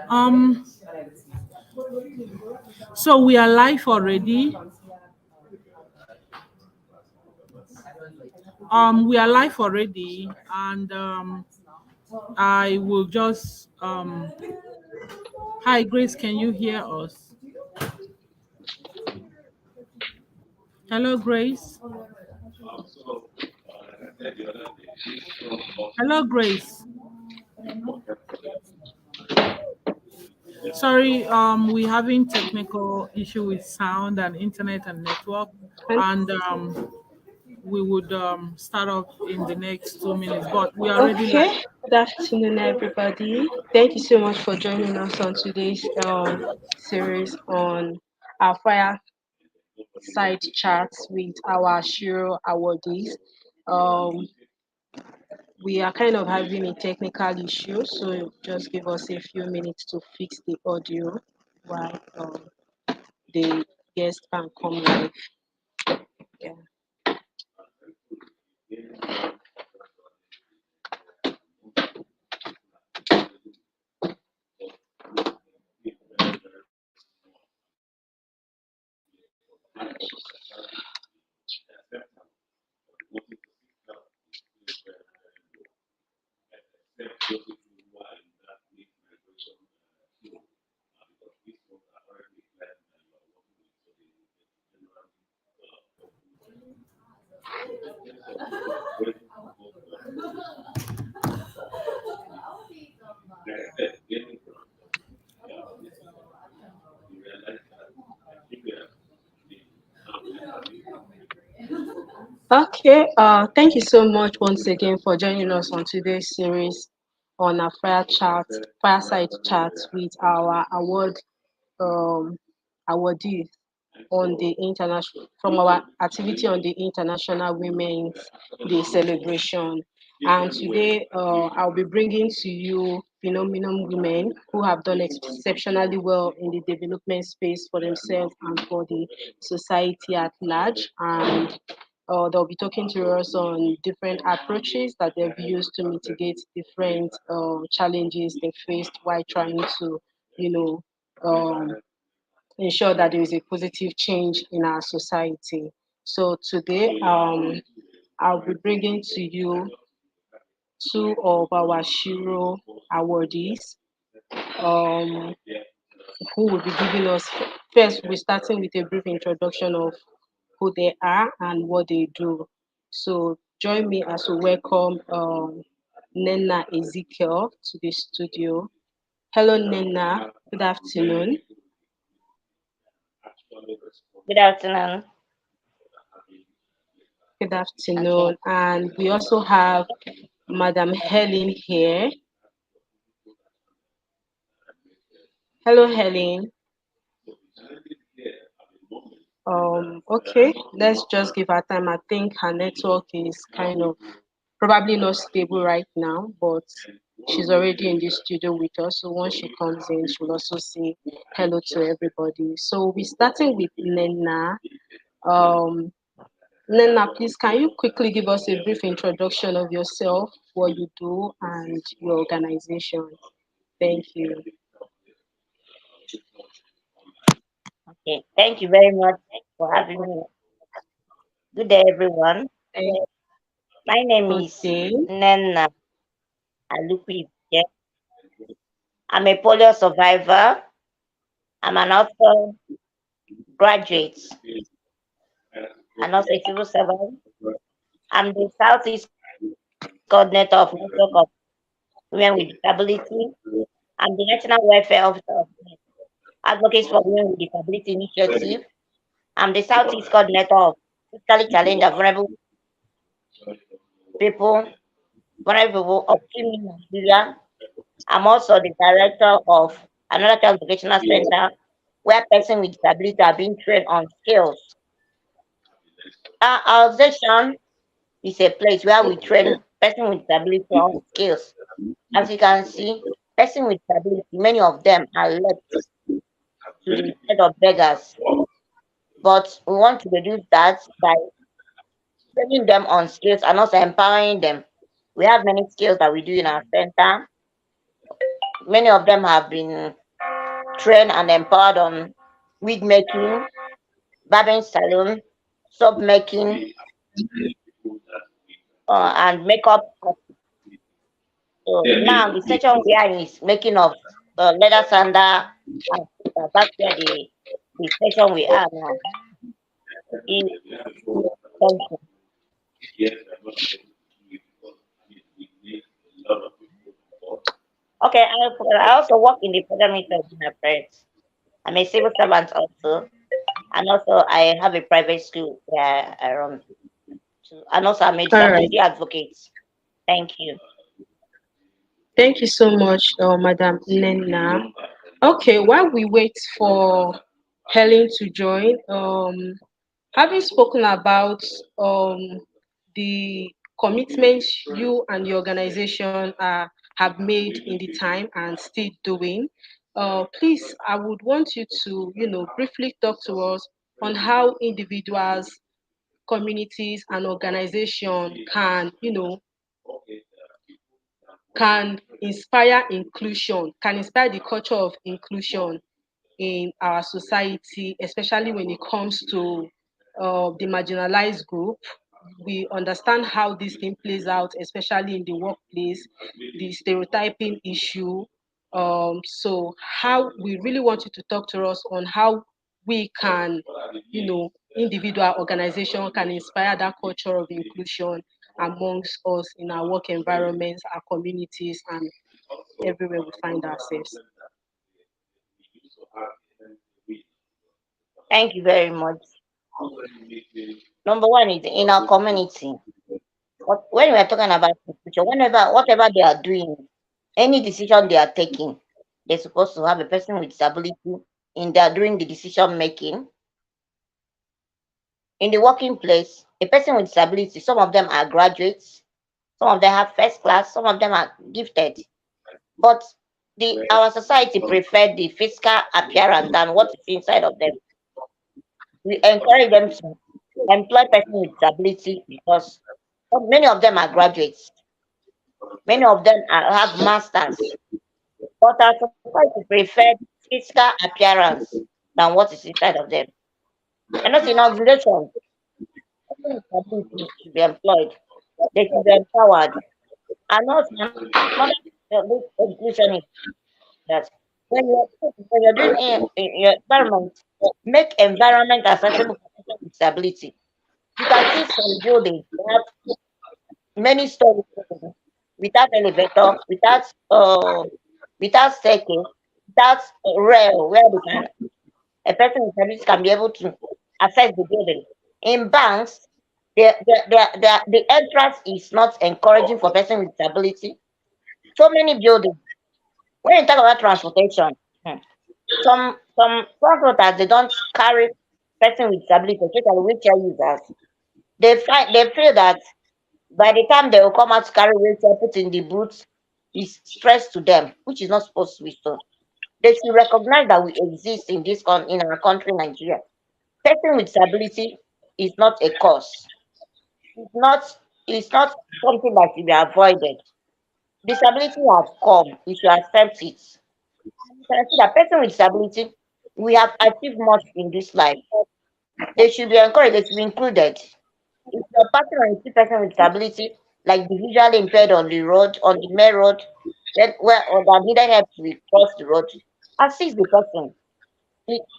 Um, so we are live already. We are live already, and I will just Hi Grace, can you hear us? Hello Grace. Hello Grace. Sorry, we're having technical issue with sound and internet and network, and we would start off in the next 2 minutes, but we are already live. Okay, good afternoon, everybody. Thank you so much for joining us on today's series on our Fireside chats with our Shiro awardees. Um, we are kind of having a technical issue, so just give us a few minutes to fix the audio while the guest can come live. Yeah. Okay, thank you so much once again for joining us on today's series on our fireside chat with our um awardees on the international from our activity on the International Women's Day celebration. And today, I'll be bringing to you phenomenal women who have done exceptionally well in the development space for themselves and for the society at large. And they'll be talking to us on different approaches that they've used to mitigate different challenges they faced while trying to, you know, um, ensure that there is a positive change in our society. So today, I'll be bringing to you two of our Shiro awardees, um, who will be giving us first. We're starting with a brief introduction of who they are and what they do. So join me as we welcome Nenna Ezekiel to the studio. Hello, Nenna. Good afternoon. Good afternoon. Good Okay. afternoon. And we also have Madam Helen here. Hello, Helen. Okay, let's just give her time. I think her network is kind of probably not stable right now, but she's already in the studio with us. So once she comes in, she'll also say hello to everybody. So we're starting with Nenna. Um, Nenna, please, can you quickly give us a brief introduction of yourself, what you do, and your organization? Thank you. Okay. Thank you very much for having me. Good day, everyone. Thank- My name is Okay. Nenna Alaukwu. Yeah. I'm a polio survivor. I'm an author, graduate, and also a civil servant. I'm the Southeast coordinator of Network of Women with Disability. I'm the National Welfare Officer of the Advocates for Women with Disability Initiative. I'm the Southeast coordinator of Physically Challenged and people, vulnerable people of Kimi Nigeria. I'm also the director of another child educational center where persons with disability are being trained on skills. Our organization is a place where we train persons with disability on skills. As you can see, persons with disability, many of them are left to the head of beggars. But we want to reduce that by training them on skills and also empowering them We have many skills that we do in our center. Many of them have been trained and empowered on wig making, barbing salon, soap making, and makeup. So now the section we are in is making of leather sandal. And that's where the section we are now. In, okay, I also work in the federal ministry of Human affairs. I'm a civil servant also, and also I have a private school where I run to, and also I'm a All right. disability advocate. Thank you. Thank you so much, Madam Nenna. Okay, while we wait for Helen to join, having spoken about the commitments you and the organization have made in the time and still doing, please, I would want you to, briefly talk to us on how individuals, communities, and organization can inspire inclusion, can inspire the culture of inclusion in our society, especially when it comes to the marginalized group. We understand how this thing plays out, especially in the workplace, the stereotyping issue. So, how we really want you to talk to us on how we can, individual organization can inspire that culture of inclusion amongst us in our work environments, our communities, and everywhere we find ourselves. Thank you very much. Number one is in our community. When we are talking about the future, whenever whatever they are doing, any decision they are taking, they're supposed to have a person with disability in there during the decision making. In the working place, a person with disability, some of them are graduates, some of them have first class, some of them are gifted. But our society prefer the physical appearance than what is inside of them. We encourage them to employ person with disability because many of them are graduates. Many of them have masters. But our society prefer physical appearance than what is inside of them. And not in organization, people with disability should be employed. They should be empowered. And also another inclusion is that when you're doing in your environment, make environment accessible for people with disability. You can see some buildings that have many stories without elevator, without staircase, without rail where they can a person with disability can be able to access the building. In banks, the entrance is not encouraging for person with disability. So many buildings. When you talk about transportation, hmm, some transporters they don't carry person with disability, especially wheelchair users. They feel that by the time they will come out to carry wheelchair, put in the boots, is stress to them, which is not supposed to be so. They should recognize that we exist in in our country, Nigeria. Person with disability is not a cause. It's not it's not something that should be avoided. Disability has come. We should accept it. You can see that person with disability, we have achieved much in this life. They should be encouraged, they should be included. If you're passing on a see person with disability, like the visually impaired on the road, on the main road, then where or that needed help to cross the road, assist the person.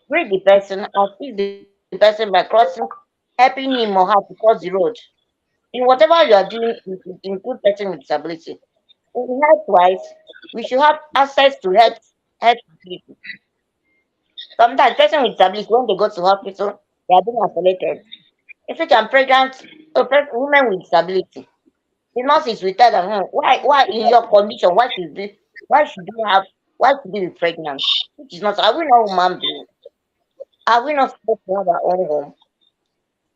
Greet the person, assist the person by crossing, helping him or her to cross the road. In whatever you are doing, you should include person with disability. In health wise, we should have access to health facilities. Sometimes person with disability, when they go to hospital, they are being isolated. If it can pregnant women with disability, the nurses will tell them, why in your condition, why should you have, why should you be pregnant? Which is not, are we not human beings? Are we not supposed to have our own home?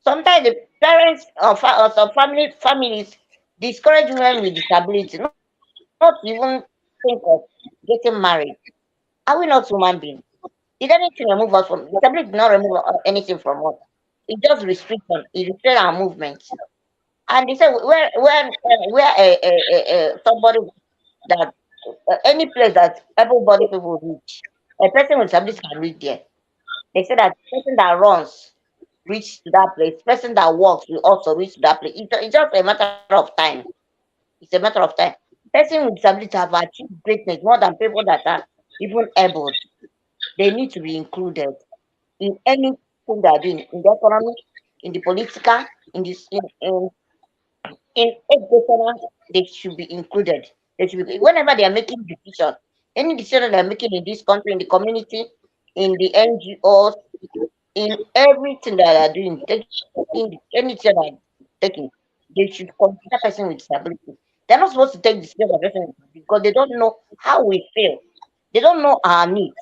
Sometimes the parents or some families discourage women with disability, not even think of getting married. Are we not human beings? Did anything remove us from disability? Did not remove anything from us. It just restricts us. It restricts our movement. And they say where somebody that any place that everybody people reach, a person with disability can reach there. They say that person that runs reach to that place, person that walks will also reach to that place. It's just a matter of time. It's a matter of time. Person with disability have achieved greatness more than people that are even able. They need to be included in anything they are doing, in the economy, in the political, in educational, they should be included. They should be whenever they are making decisions, any decision they are making in this country, in the community, in the NGOs, in everything that they are doing, anything that taking, they should consider person with disability. They're not supposed to take decision of person with disability because they don't know how we feel. They don't know our needs.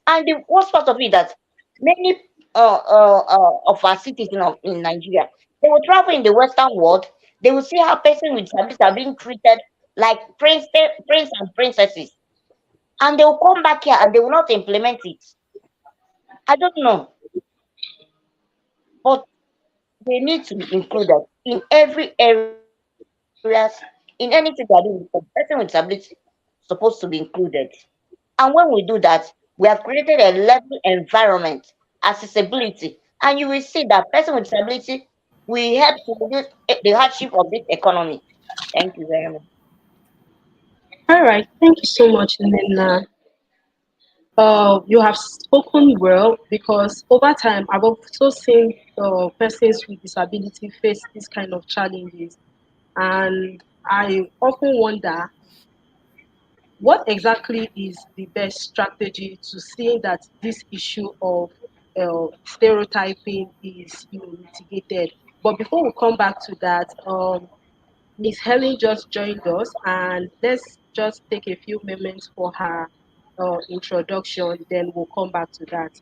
And the worst part of it that many of our citizens in Nigeria, they will travel in the Western world, they will see how persons with disabilities are being treated like prince and princesses. And they will come back here and they will not implement it. I don't know, but they need to be included in every areas, in anything they are doing. Because person with disability supposed to be included. And when we do that, we have created a level environment, accessibility, and you will see that person with disability will help to reduce the hardship of this economy. Thank you very much. All right, thank you so much, Nenna. You have spoken well because over time I've also seen persons with disability face these kind of challenges, and I often wonder what exactly is the best strategy to seeing that this issue of stereotyping is mitigated. But before we come back to that, Miss Helen just joined us, and let's just take a few moments for her introduction. Then we'll come back to that.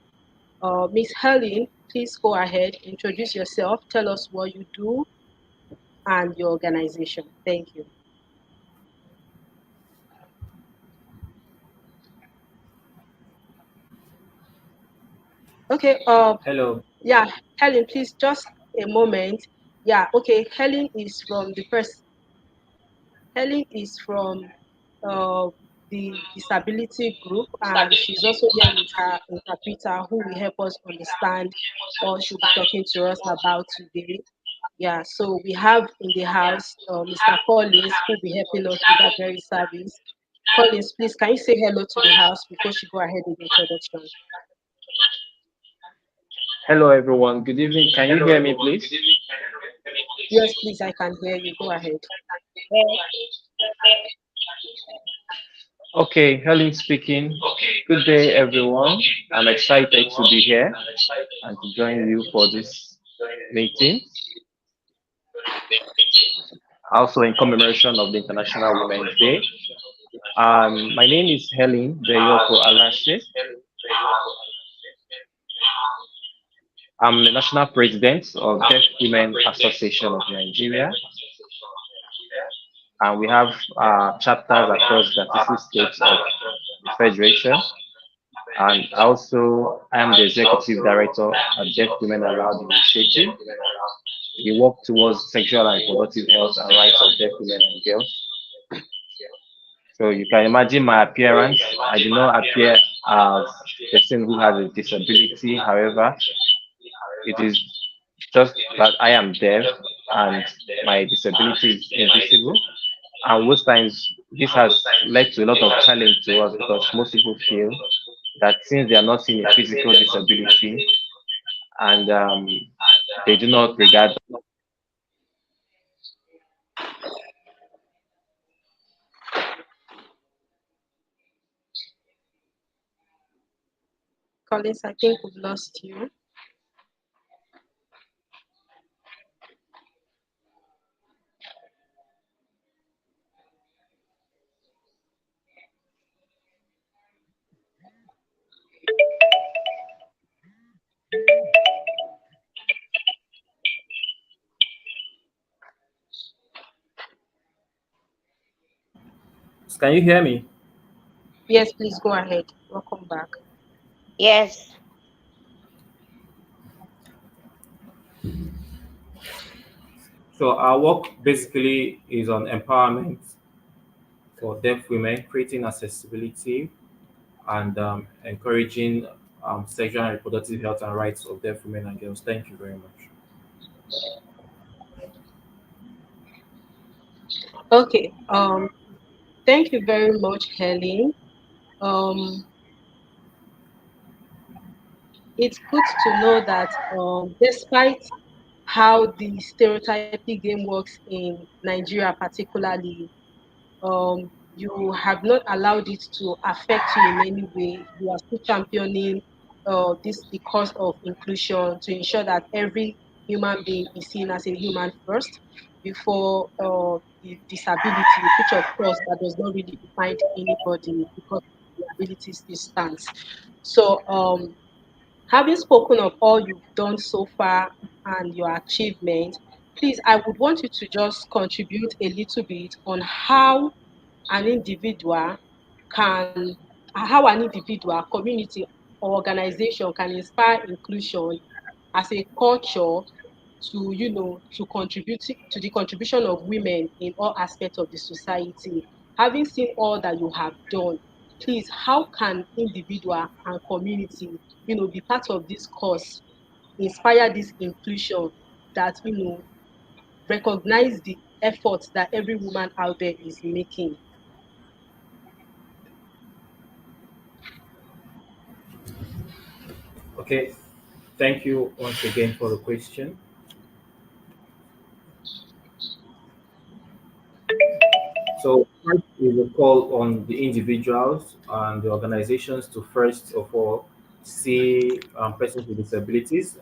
Miss Helen, please go ahead, introduce yourself, tell us what you do and your organization. Thank you. Okay. Hello. Yeah, Helen, please just a moment. Yeah. Okay. Helen is from uh, the disability group, and she's also here with her interpreter who will help us understand what she'll be talking to us about today. Yeah, so we have in the house Mr. Collins who will be helping us with that very service. Collins, please, can you say hello to the house before she go ahead with the introduction? Hello, everyone. Good evening. Can you hear me, please? Yes, please, I can hear you. Go ahead. Yes, Okay, Helen speaking. Good day, everyone. I'm excited to be here and to join you for this meeting, also in commemoration of the International Women's Day. My name is Helen Bayioku-Alase. I'm the national president of Deaf Women Association of Nigeria, and we have chapters across the 36 states of the federation. And also, I am the executive director at Deaf Women Allowed Initiative. We work towards sexual and reproductive health and rights of deaf women and girls. So you can imagine my appearance. I do not appear as a person who has a disability. However, it is just that I am deaf and my disability is invisible. And most times, this has led to a lot of challenge to us because most people feel that since they are not seeing a physical disability and they do not regard. Collins, I think we've lost you. Can you hear me? Yes, please go ahead. Welcome back. yes. So our work basically is on empowerment for deaf women, creating accessibility and encouraging sexual and reproductive health and rights of deaf women and girls. Thank you very much. Okay. Thank you very much, Helen. Um, it's good to know that despite how the stereotypic game works in Nigeria, particularly, you have not allowed it to affect you in any way. You are still championing this the cause of inclusion to ensure that every human being is seen as a human first before the disability, which of course that does not really define anybody because the ability still stands. So having spoken of all you've done so far and your achievement, please, I would want you to just contribute a little bit on an individual how an individual, community, or organization can inspire inclusion as a culture to, to contribute to the contribution of women in all aspects of the society. Having seen all that you have done, please, how can individual and community, be part of this cause, inspire this inclusion that, recognize the efforts that every woman out there is making? Okay, thank you once again for the question. So first is a call on the individuals and the organizations to first of all see persons with disabilities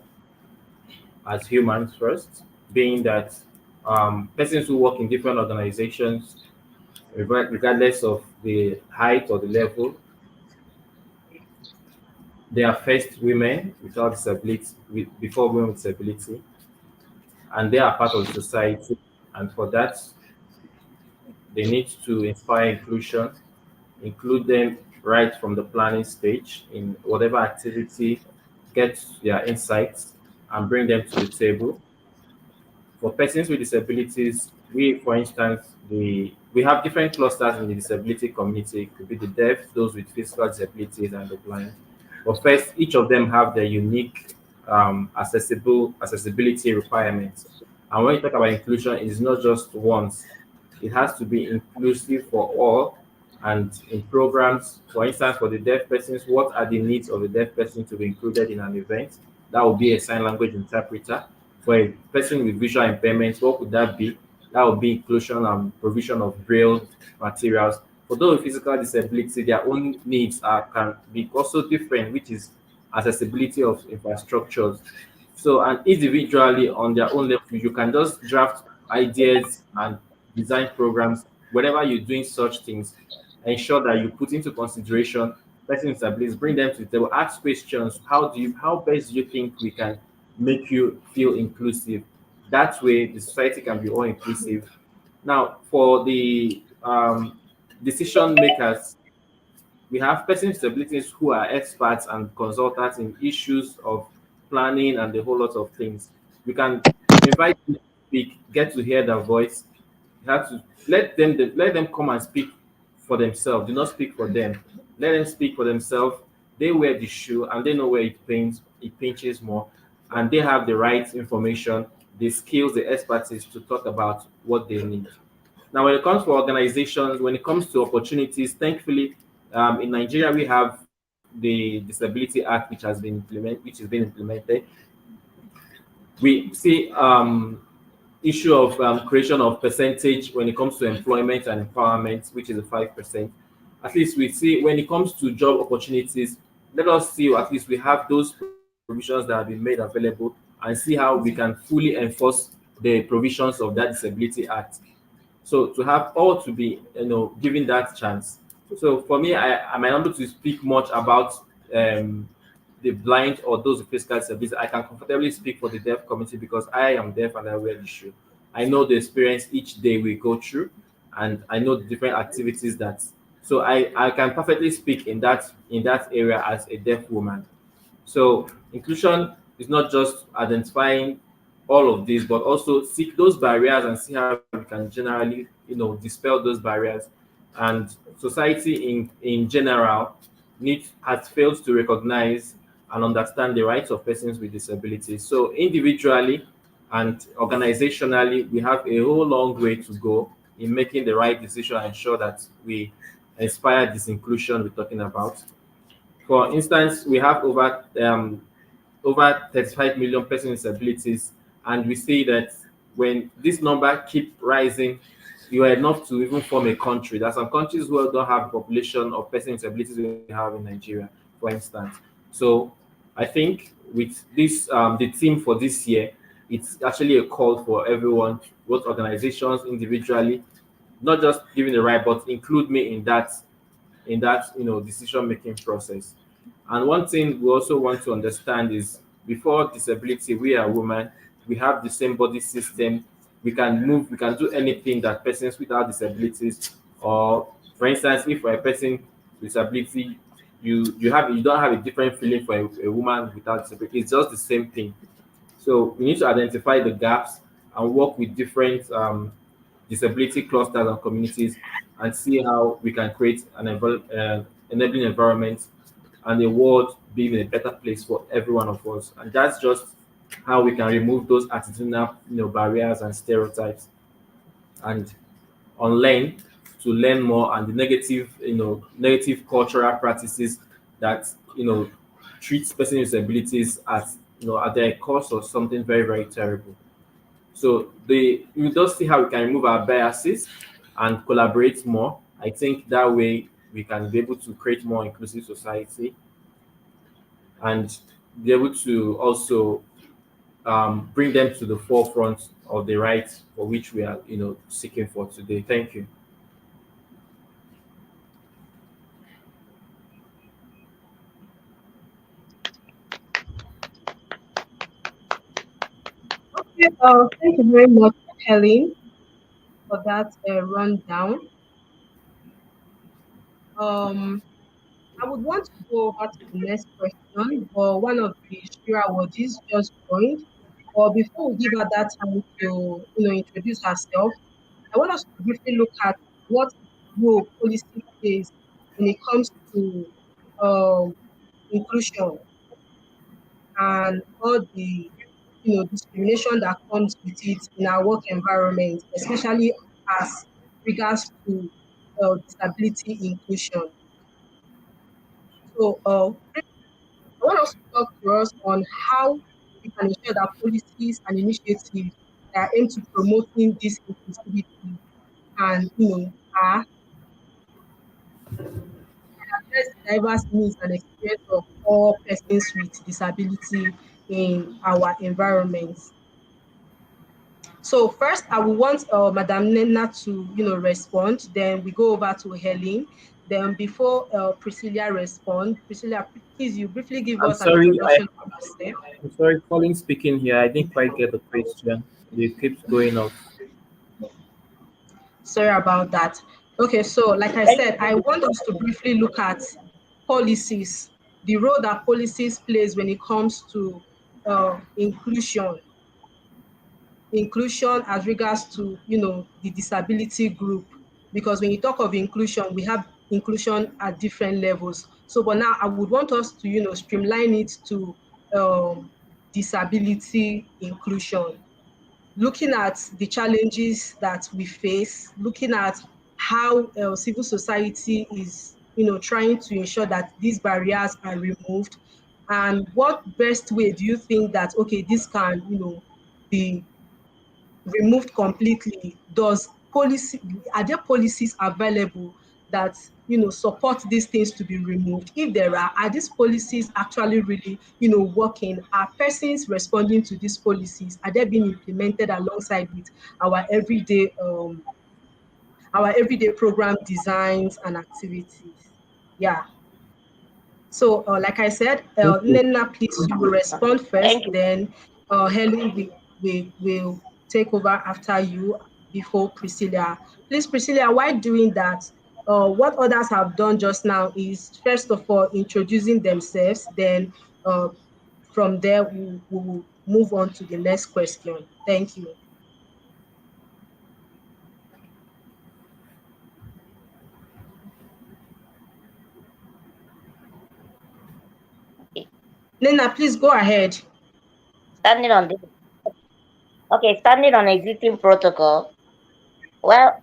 as humans first, being that persons who work in different organizations, regardless of the height or the level, they are first women without disability, before women with disability, and they are part of the society. And for that, they need to inspire inclusion, include them right from the planning stage in whatever activity, get their insights and bring them to the table. For persons with disabilities, we, for instance, we have different clusters in the disability community. It could be the deaf, those with physical disabilities, and the blind. But first, each of them have their unique accessibility requirements. And when you talk about inclusion, it is not just once; it has to be inclusive for all. And in programs, for instance, for the deaf persons, what are the needs of the deaf person to be included in an event? That would be a sign language interpreter. For a person with visual impairments, what could that be? That would be inclusion and provision of braille materials. For those with physical disability, their own needs can be also different, which is accessibility of infrastructures. So, and individually on their own level, you can just draft ideas and design programs. Whenever you're doing such things, ensure that you put into consideration person with disabilities, bring them to the table, ask questions. How best do you think we can make you feel inclusive? That way, the society can be all inclusive. Now, for the decision makers, we have persons with disabilities who are experts and consultants in issues of planning and a whole lot of things. We can invite them to speak, get to hear their voice. You have to let them come and speak for themselves. Do not speak for them. Let them speak for themselves. They wear the shoe and they know where it pinches more, and they have the right information, the skills, the expertise to talk about what they need. Now, when it comes to organizations, when it comes to opportunities, thankfully, in Nigeria we have the Disability Act, which has been implemented. We see issue of creation of percentage when it comes to employment and empowerment, which is a 5%. At least we see when it comes to job opportunities, let us see at least we have those provisions that have been made available and see how we can fully enforce the provisions of that Disability Act. So to have all to be given that chance. So for me, I might not be able to speak much about the blind or those with physical disabilities. I can comfortably speak for the deaf community because I am deaf and I wear the shoe. I know the experience each day we go through, and I know the different activities that. So I can perfectly speak in that area as a deaf woman. So inclusion is not just identifying all of this, but also seek those barriers and see how we can generally, dispel those barriers. And society in general has failed to recognize and understand the rights of persons with disabilities. So individually and organizationally, we have a whole long way to go in making the right decision and ensure that we inspire this inclusion we're talking about. For instance, we have over 35 million persons with disabilities, and we see that when this number keep rising, you are enough to even form a country. There are some countries who don't have a population of persons with disabilities we have in Nigeria, for instance. So I think with this, the theme for this year, it's actually a call for everyone, both organizations, individually, not just giving the right, but include me in that decision making process. And one thing we also want to understand is before disability, we are women, we have the same body system, we can move, we can do anything that persons without disabilities, or for instance, if for a person with disability, you don't have a different feeling for a woman without disability. It's just the same thing. So we need to identify the gaps and work with different disability clusters and communities and see how we can create an enabling environment and a world being a better place for every one of us. And that's just how we can remove those attitudinal barriers and stereotypes and unlearn to learn more and the negative cultural practices that treats person with disabilities as at their cost or something very, very terrible. So we just see how we can remove our biases and collaborate more. I think that way we can be able to create more inclusive society and be able to also bring them to the forefront of the rights for which we are, seeking for today. Thank you. Okay, thank you very much, Helen, for that rundown. Um, I would want to go over to the next question, but one of the Shira Awardees just joined. But before we give her that time to, introduce herself, I want us to briefly look at what role policy plays when it comes to um, inclusion and all the discrimination that comes with it in our work environment, especially as regards to disability inclusion. So I want us to talk to us on how we can ensure that policies and initiatives that aim to promoting this inclusivity and are address the diverse needs and experience of all persons with disability in our environments. So first, I will want Madam Nenna to, respond. Then we go over to Helen. Then before Priscilla respond, Priscilla, please you briefly give I'm us an sorry, introduction of yourself. I'm sorry, Colin speaking here. I didn't quite get the question. It keeps going off. Sorry about that. Okay, so like I said, I want us to briefly look at policies, the role that policies plays when it comes to inclusion as regards to the disability group, because when you talk of inclusion, we have inclusion at different levels. So but now I would want us to streamline it to disability inclusion, looking at the challenges that we face, looking at how civil society is trying to ensure that these barriers are removed, and what best way do you think that okay this can be removed completely? Does policy Are there policies available that support these things to be removed? If there are these policies actually really working? Are persons responding to these policies? Are they being implemented alongside with our everyday um our everyday program designs and activities? Yeah. So, like I said, Thank you. Nenna, please, you will respond first. Thank you. Then, Helen will take over after you before Priscilla. Please, Priscilla, while doing that, what others have done just now is, first of all, introducing themselves. Then, from there, we will move on to the next question. Thank you. Okay. Nenna, please go ahead. Standing on this, okay, standing on existing protocol. Well,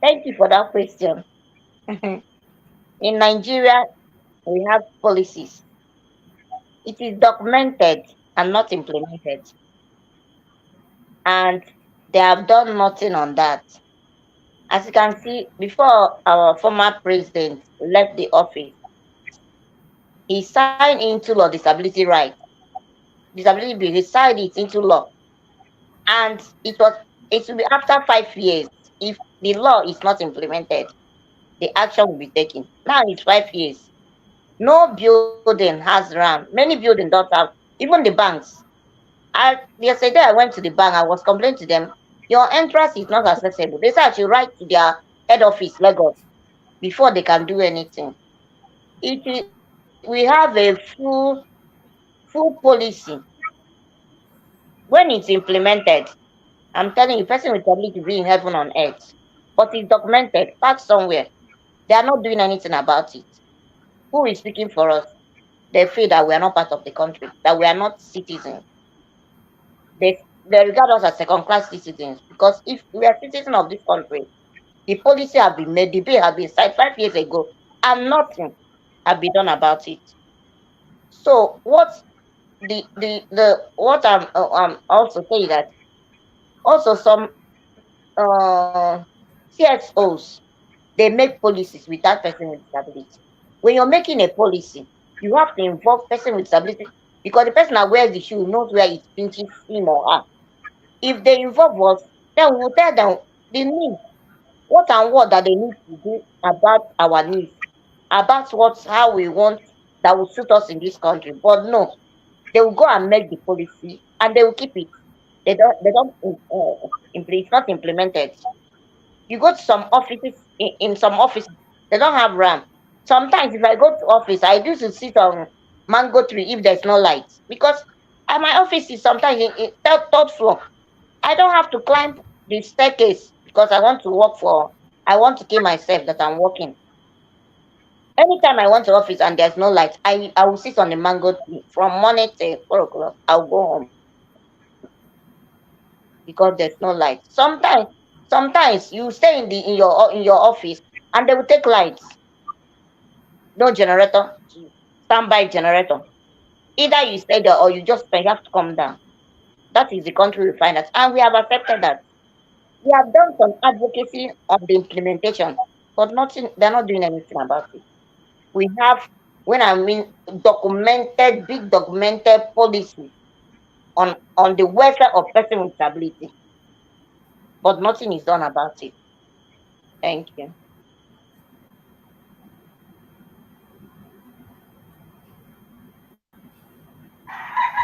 thank you for that question. In Nigeria, we have policies. It is documented and not implemented, and they have done nothing on that. As you can see, before our former president left the office, he signed into law disability rights, disability bill. He signed it into law, and it will be after 5 years if the law is not implemented, the action will be taken. Now it's 5 years. No building has RAM. Many buildings don't have, even the banks. Yesterday I went to the bank, I was complaining to them, your entrance is not accessible. They said I should write to their head office, Lagos, before they can do anything. We have a full policy. When it's implemented, I'm telling you, person with ability to be in heaven on earth. But it's documented, that's somewhere. They are not doing anything about it. Who is speaking for us? They feel that we are not part of the country, that we are not citizens. They regard us as second-class citizens because if we are citizens of this country, the policy have been made, the bill have been signed 5 years ago, and nothing have been done about it. So what I'm also saying that also some CXOs, they make policies without person with disability. When you're making a policy, you have to involve person with disability because the person that wears the shoe knows where it pinches him or her. If they involve us, then we will tell them the needs, what and what that they need to do about our needs, about how we want that will suit us in this country. But no, they will go and make the policy and they will keep it. They don't it's not implemented. You go to some offices, in some offices, they don't have RAM. Sometimes if I go to office, I used to sit on mango tree if there's no light. Because at my office is sometimes in third floor. I don't have to climb the staircase because I want to keep myself that I'm working. Anytime I want to office and there's no light, I will sit on the mango tree from morning till 4 o'clock. I'll go home because there's no light. Sometimes you stay in your office and they will take lights, no generator, standby generator. Either you stay there or you have to come down. That is the country we find us, and we have accepted that. We have done some advocacy on the implementation, but nothing. They're not doing anything about it. We have, when I mean big documented policy on the welfare of person with disability, but nothing is done about it. Thank you.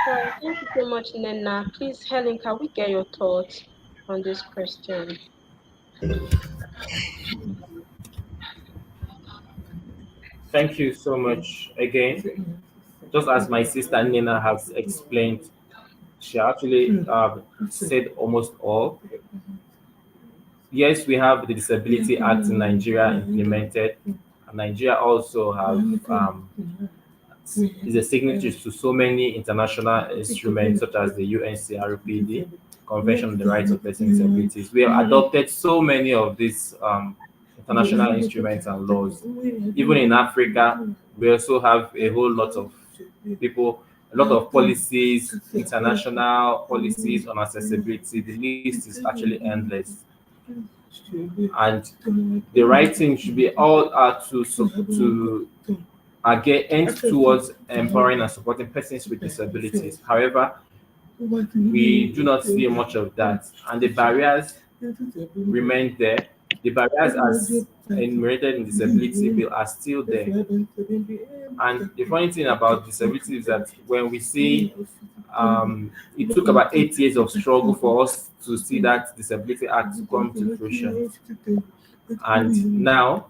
All right, thank you so much, Nenna. Please, Helen, can we get your thoughts on this question? Thank you so much again. Just as my sister Nina has explained, she actually said almost all. Yes, we have the Disability Act in Nigeria implemented. And Nigeria also have is a signatory to so many international instruments such as the UNCRPD, Convention on the Rights of Persons with Disabilities. We have adopted so many of these international instruments and laws. Even in Africa, we also have a whole lot of people, a lot of policies, international policies on accessibility. The list is actually endless. And the right thing should be all to get aimed towards empowering and supporting persons with disabilities. However, we do not see much of that, and the barriers remain there. The barriers as enumerated in disability bill are still there. And the funny thing about disability is that when we see it took about 8 years of struggle for us to see that Disability Act come to fruition. And now,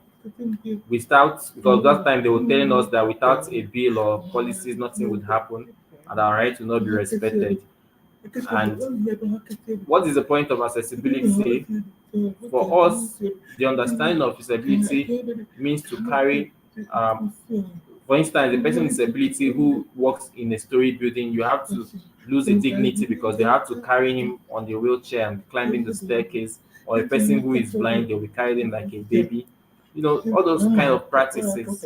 because that time they were telling us that without a bill or policies, nothing would happen and our rights will not be respected. And what is the point of accessibility? For us, the understanding of disability means to carry, for instance, the person with disability who works in a story building, you have to lose a dignity because they have to carry him on the wheelchair and climbing the staircase, or a person who is blind, they'll be carrying him like a baby. All those kind of practices.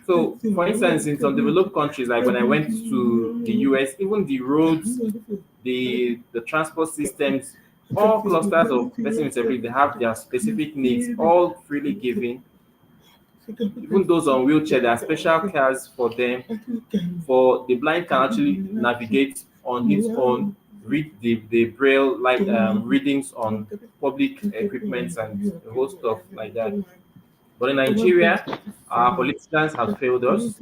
So, for instance, in some developed countries, like when I went to the US, even the roads, the transport systems, all clusters of persons with disability, they have their specific needs, all freely given. Even those on wheelchair, there are special cars for them. For the blind can actually navigate on his own, read the braille like readings on public equipment and the whole stuff like that. But in Nigeria, our politicians have failed us.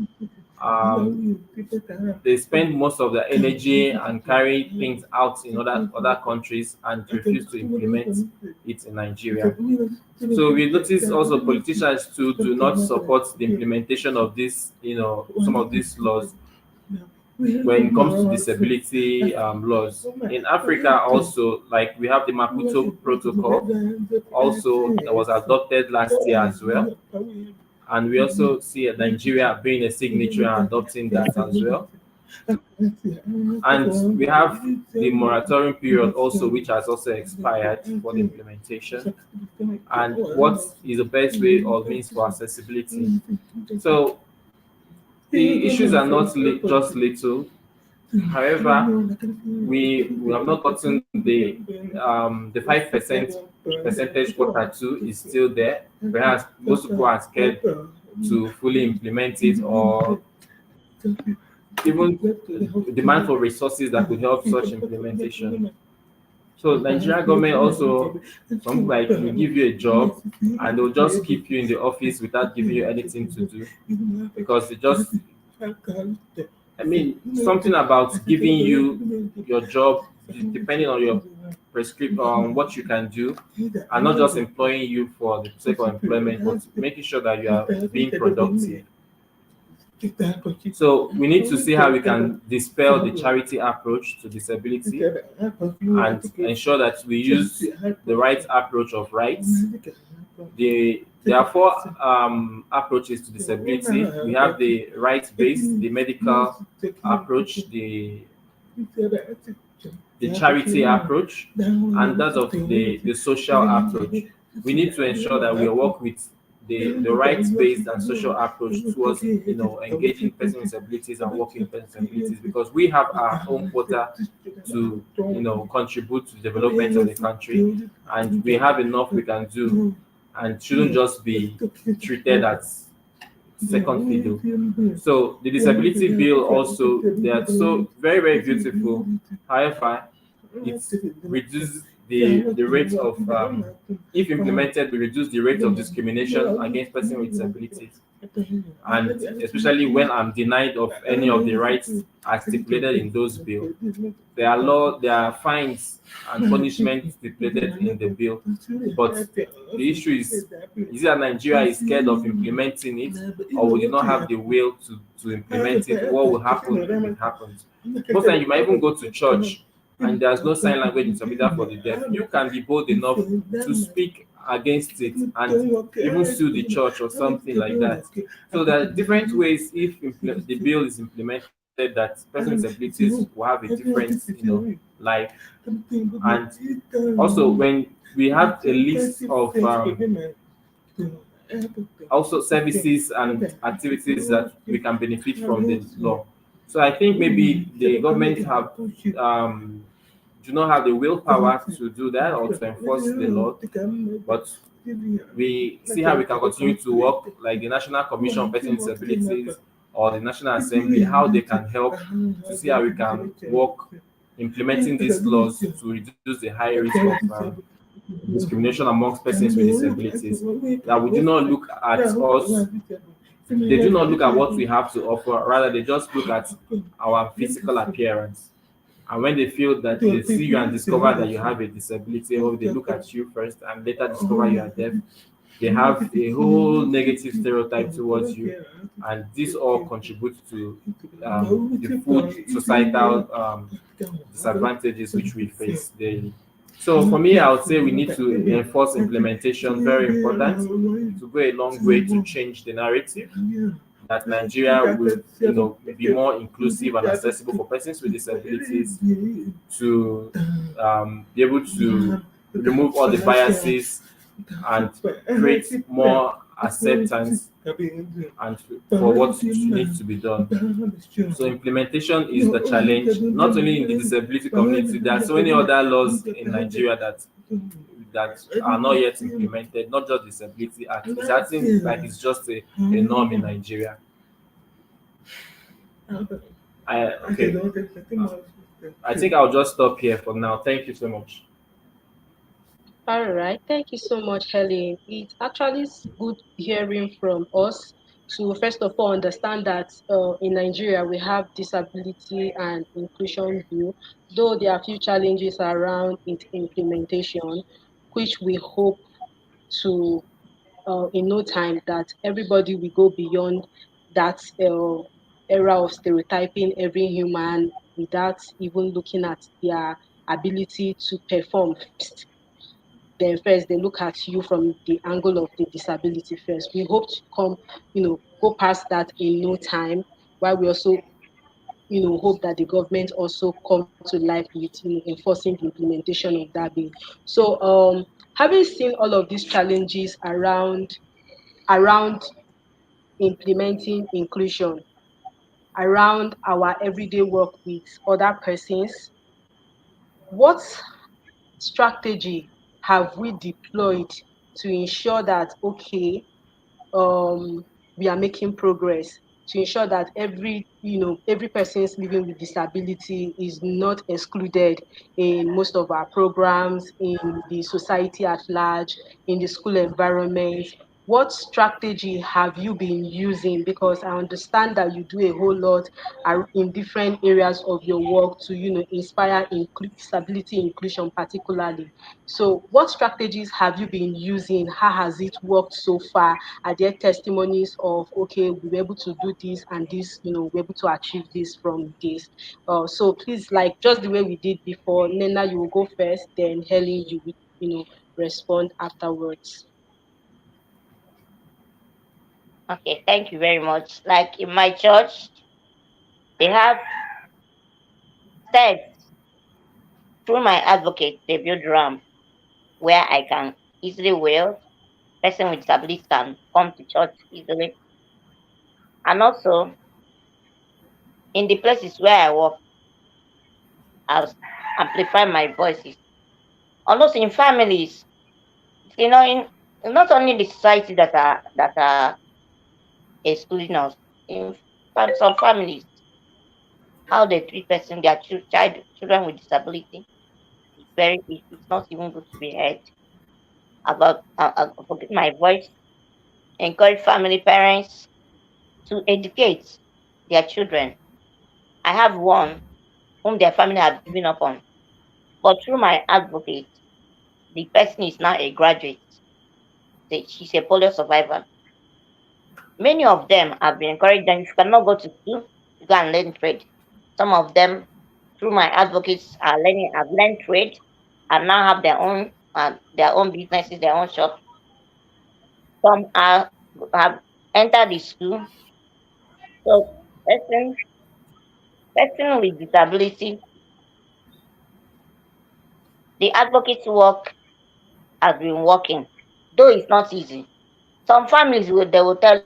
They spend most of their energy and carry things out in other countries and refuse to implement it in Nigeria. So we notice also politicians too do not support the implementation of this, some of these laws when it comes to disability laws. In Africa also, like we have the Maputo Protocol, also that was adopted last year as well. And we also see Nigeria being a signatory and adopting that as well. And we have the moratorium period also, which has also expired for the implementation. And what is the best way or means for accessibility? So the issues are not just little. However, we have not gotten the 5% percentage quota too is still there, whereas most people are scared to fully implement it, or even demand for resources that could help such implementation. So Nigerian government also, something like will give you a job and they'll just keep you in the office without giving you anything to do, because they just, something about giving you your job depending on your prescription, on what you can do, and not just employing you for the sake of employment, but making sure that you are being productive. So we need to see how we can dispel the charity approach to disability and ensure that we use the right approach of rights. There are four approaches to disability. We have the rights-based, the medical approach, the charity approach, and that of the social approach. We need to ensure that we work with the rights-based and social approach towards engaging persons with disabilities and working with persons with disabilities, because we have our own quota to contribute to the development of the country, and we have enough we can do, and shouldn't just be treated as second fiddle. So the disability bill also, they are so very, very beautiful. However, it reduces the rate of, if implemented, we reduce the rate of discrimination against persons with disabilities. And especially when I'm denied of any of the rights as stipulated in those bills, there are fines and punishments stipulated in the bill. But the issue is that Nigeria is scared of implementing it, or we do not have the will to implement it? What will happen if it happens? Most times you might even go to church and there's no sign language interpreter for the deaf. You can be bold enough to speak against it and even sue the church or something like that. So there are different ways, if the bill is implemented, that persons with disabilities will have a different life. And also when we have a list of also services and activities that we can benefit from the law. So I think maybe the government do not have the willpower to do that or to enforce the law, but we see how we can continue to work, like the National Commission on Persons with Disabilities or the National Assembly, how they can help to see how we can work implementing these laws to reduce the high risk of discrimination amongst persons with disabilities. That we do not look at us, they do not look at what we have to offer, rather they just look at our physical appearance. And when they feel that they see you and discover that you have a disability, or they look at you first and later discover you are deaf, they have a whole negative stereotype towards you, and this all contributes to the food societal disadvantages which we face daily. So for me, I would say we need to enforce implementation. Very important to go a long way to change the narrative that Nigeria will, be more inclusive and accessible for persons with disabilities, to be able to remove all the biases and create more acceptance and for what needs to be done. So implementation is the challenge, not only in the disability community. There are so many other laws in Nigeria that are not yet implemented, not just disability act. It's acting like it's just a norm in Nigeria. Okay. I think I'll just stop here for now. Thank you so much. All right. Thank you so much, Helen. It's actually good hearing from us to first of all understand that in Nigeria we have disability and inclusion bill, though there are few challenges around its implementation, which we hope to in no time that everybody will go beyond that era of stereotyping every human without even looking at their ability to perform first. Then first they look at you from the angle of the disability first. We hope to come, go past that in no time, while we also, hope that the government also come to life with, enforcing the implementation of that bill. So, having seen all of these challenges around implementing inclusion, around our everyday work with other persons, what strategy have we deployed to ensure that, okay, um, we are making progress, to ensure that every person's living with disability is not excluded in most of our programs, in the society at large, in the school environment? What strategy have you been using? Because I understand that you do a whole lot in different areas of your work to, inspire disability inclusion particularly. So what strategies have you been using? How has it worked so far? Are there testimonies of, okay, we were able to do this and this, we're able to achieve this from this? So please, like just the way we did before, Nenna, you will go first, then Helen, you will, respond afterwards. Okay, thank you very much. Like in my church, they have said through my advocate, they build ramp where I can easily wheel. Person with disability can come to church easily. And also in the places where I work, I'll amplify my voices. And also in families, in not only the society that are excluding us, in some families, how they treat person, their children with disability, it's not even good to be heard about. Forget my voice. Encourage family parents to educate their children. I have one whom their family have given up on, but through my advocate, the person is now a graduate. She's a polio survivor. Many of them have been encouraged that if you cannot go to school, you go and learn trade. Some of them, through my advocates, have learned trade and now have their own businesses, their own shops. Some have entered the school. So person person with disability, the advocates work has been working, though it's not easy. Some families will tell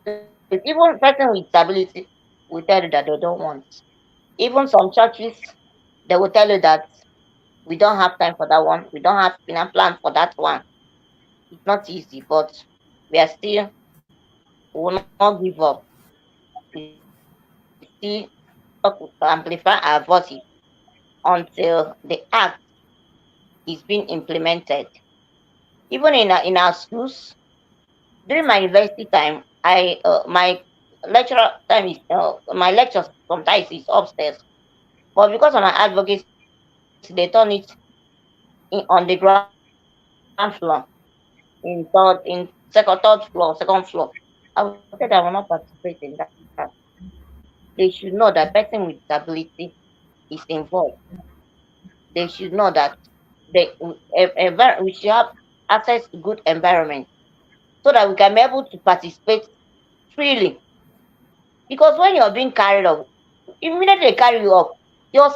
you, even person with disability will tell you that they don't want. Even some churches, they will tell you that we don't have time for that one, we don't have plan for that one. It's not easy, but we will not give up. We still talk to amplify our voices until the act is being implemented. Even in our schools, during my university time, my lecturer time is my lectures sometimes is upstairs, but because of my advocacy, they turn it on the ground floor. in third floor, second floor. I will say that I will not participate in that. They should know that person with disability is involved. They should know that we should have access to good environment so that we can be able to participate freely. Because when you're being carried off, immediately they carry you off, your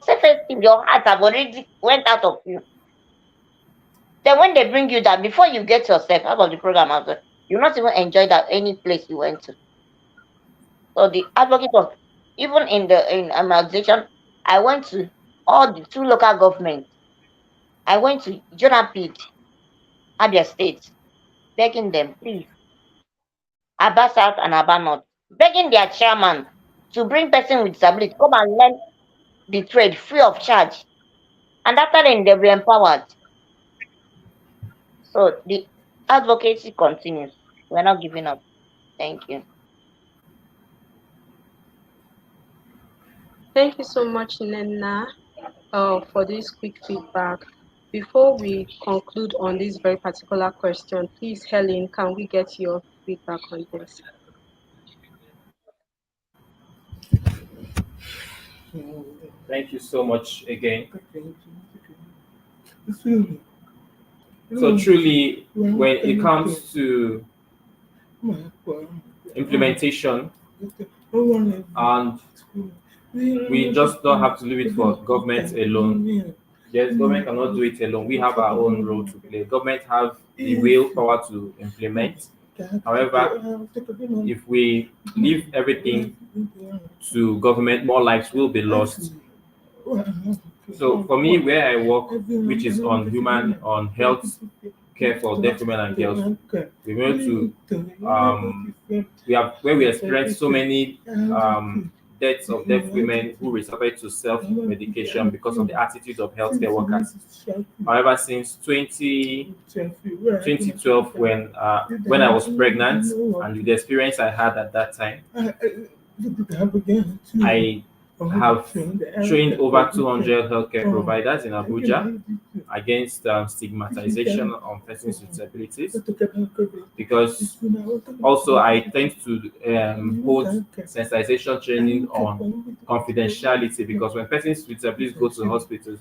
self-esteem, your heart have already went out of you. Then when they bring you down, before you get yourself out of the program as well, you not even enjoy that any place you went to. So the advocate of, even in my organization, I went to all the two local governments. I went to Jonapid, Abia State, begging them, please, Aba South and Aba North, begging their chairman to bring person with disability, come and learn the trade free of charge. And after then they'll be empowered. So the advocacy continues. We're not giving up. Thank you. Thank you so much, Nenna, for this quick feedback. Before we conclude on this very particular question, please, Helen, can we get your feedback on this? Thank you so much again. So truly, when it comes to implementation, and we just don't have to leave it for government alone. Yes, government cannot do it alone. We have our own role to play. Government have the willpower to implement. However, if we leave everything to government, more lives will be lost. So for me, where I work, which is on health care for deaf women and girls, we went to where we experienced so many deaths of deaf women who resorted to self-medication because of the attitudes of healthcare workers. However, since 2012, when I was pregnant, and with the experience I had at that time, I have trained over 200 healthcare providers in Abuja against stigmatization on persons with disabilities, because also I tend to hold sensitization training on confidentiality, because when persons with disabilities go to hospitals